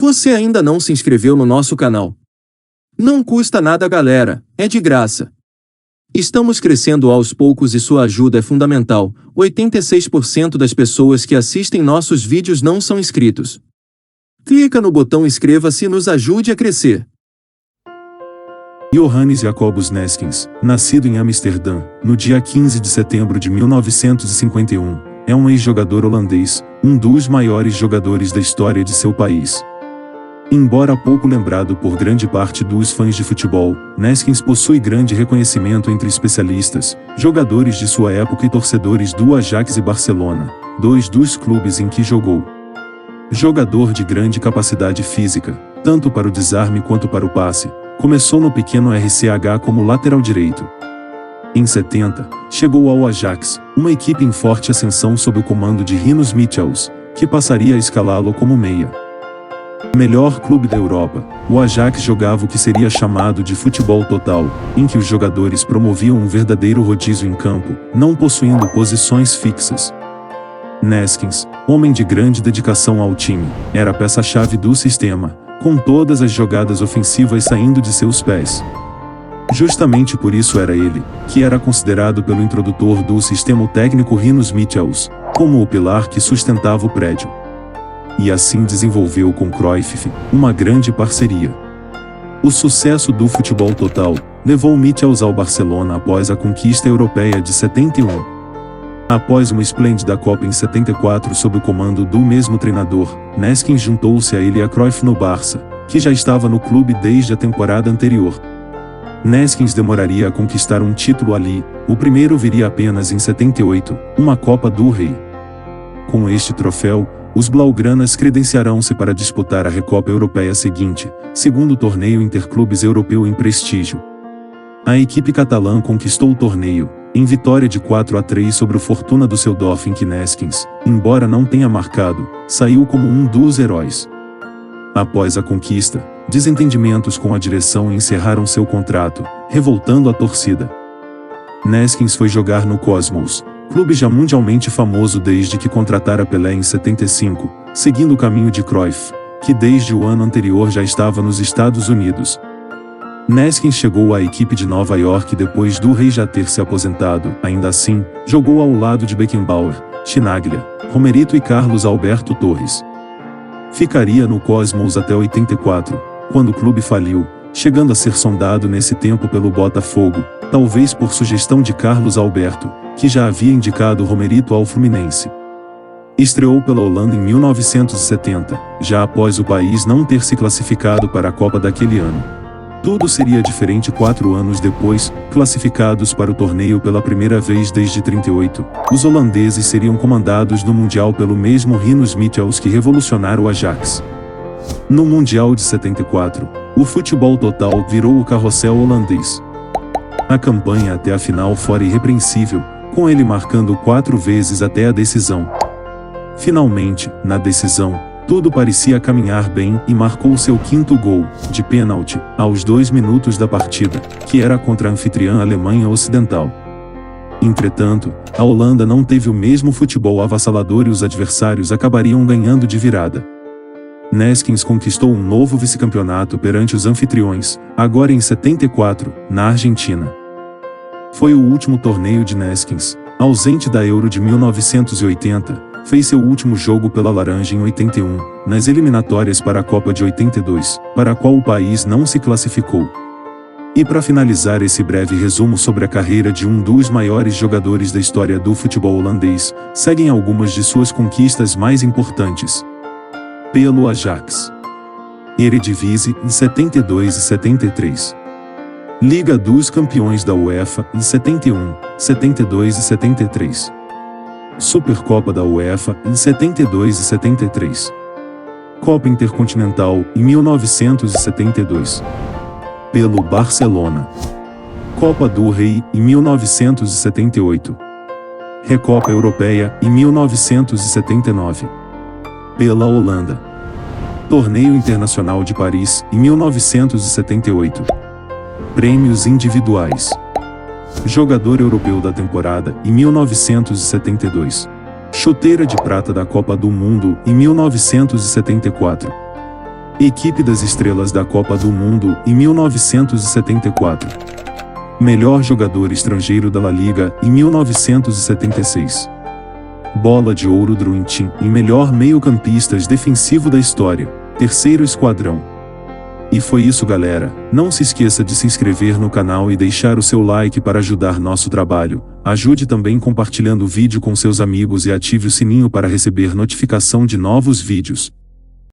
Você ainda não se inscreveu no nosso canal? Não custa nada, galera, é de graça. Estamos crescendo aos poucos e sua ajuda é fundamental. 86% das pessoas que assistem nossos vídeos não são inscritos. Clica no botão inscreva-se e nos ajude a crescer. Johannes Jacobus Neeskens, nascido em Amsterdã, no dia 15 de setembro de 1951, é um ex-jogador holandês, um dos maiores jogadores da história de seu país. Embora pouco lembrado por grande parte dos fãs de futebol, Neeskens possui grande reconhecimento entre especialistas, jogadores de sua época e torcedores do Ajax e Barcelona, dois dos clubes em que jogou. Jogador de grande capacidade física, tanto para o desarme quanto para o passe, começou no pequeno RCH como lateral direito. Em 70, chegou ao Ajax, uma equipe em forte ascensão sob o comando de Rinus Michels, que passaria a escalá-lo como meia. Melhor clube da Europa, o Ajax jogava o que seria chamado de futebol total, em que os jogadores promoviam um verdadeiro rodízio em campo, não possuindo posições fixas. Neeskens, homem de grande dedicação ao time, era a peça-chave do sistema, com todas as jogadas ofensivas saindo de seus pés. Justamente por isso era ele, que era considerado pelo introdutor do sistema técnico Rinus Michels, como o pilar que sustentava o prédio. E assim desenvolveu com Cruyff uma grande parceria. O sucesso do futebol total levou Michels ao Barcelona após a conquista europeia de 71. Após uma esplêndida Copa em 74 sob o comando do mesmo treinador, Neeskens juntou-se a ele e a Cruyff no Barça, que já estava no clube desde a temporada anterior. Neeskens demoraria a conquistar um título ali, o primeiro viria apenas em 78, uma Copa do Rei. Com este troféu, os blaugranas credenciarão-se para disputar a Recopa Europeia seguinte, segundo torneio interclubes europeu em prestígio. A equipe catalã conquistou o torneio, em vitória de 4-3 sobre o Fortuna Düsseldorf em que Neeskens, embora não tenha marcado, saiu como um dos heróis. Após a conquista, desentendimentos com a direção encerraram seu contrato, revoltando a torcida. Neeskens foi jogar no Cosmos, clube já mundialmente famoso desde que contratara Pelé em 75, seguindo o caminho de Cruyff, que desde o ano anterior já estava nos Estados Unidos. Neeskens chegou à equipe de Nova York depois do Rei já ter se aposentado, ainda assim, jogou ao lado de Beckenbauer, Chinaglia, Romerito e Carlos Alberto Torres. Ficaria no Cosmos até 84, quando o clube faliu, chegando a ser sondado nesse tempo pelo Botafogo, talvez por sugestão de Carlos Alberto, que já havia indicado Romerito ao Fluminense. Estreou pela Holanda em 1970, já após o país não ter se classificado para a Copa daquele ano. Tudo seria diferente 4 anos depois, classificados para o torneio pela primeira vez desde 38, os holandeses seriam comandados no Mundial pelo mesmo Rinus Michels que revolucionara o Ajax. No Mundial de 74, o futebol total virou o carrossel holandês. A campanha até a final fora irrepreensível, com ele marcando 4 vezes até a decisão. Finalmente, na decisão, tudo parecia caminhar bem e marcou seu 5º gol, de pênalti, aos 2 minutos da partida, que era contra a anfitriã Alemanha Ocidental. Entretanto, a Holanda não teve o mesmo futebol avassalador e os adversários acabariam ganhando de virada. Neeskens conquistou um novo vice-campeonato perante os anfitriões, agora em 74, na Argentina. Foi o último torneio de Neeskens, ausente da Euro de 1980, fez seu último jogo pela Laranja em 81, nas eliminatórias para a Copa de 82, para a qual o país não se classificou. E para finalizar esse breve resumo sobre a carreira de um dos maiores jogadores da história do futebol holandês, seguem algumas de suas conquistas mais importantes. Pelo Ajax. Eredivisie em 72 e 73. Liga dos Campeões da UEFA em 71, 72 e 73. Supercopa da UEFA em 72 e 73. Copa Intercontinental em 1972. Pelo Barcelona. Copa do Rei em 1978. Recopa Europeia em 1979. Pela Holanda. Torneio Internacional de Paris em 1978. Prêmios individuais. Jogador europeu da temporada em 1972. Chuteira de prata da Copa do Mundo em 1974. Equipe das estrelas da Copa do Mundo em 1974. Melhor jogador estrangeiro da La Liga em 1976. Bola de Ouro Dream Team e melhor meio-campistas defensivo da história, terceiro esquadrão. E foi isso, galera. Não se esqueça de se inscrever no canal e deixar o seu like para ajudar nosso trabalho. Ajude também compartilhando o vídeo com seus amigos e ative o sininho para receber notificação de novos vídeos.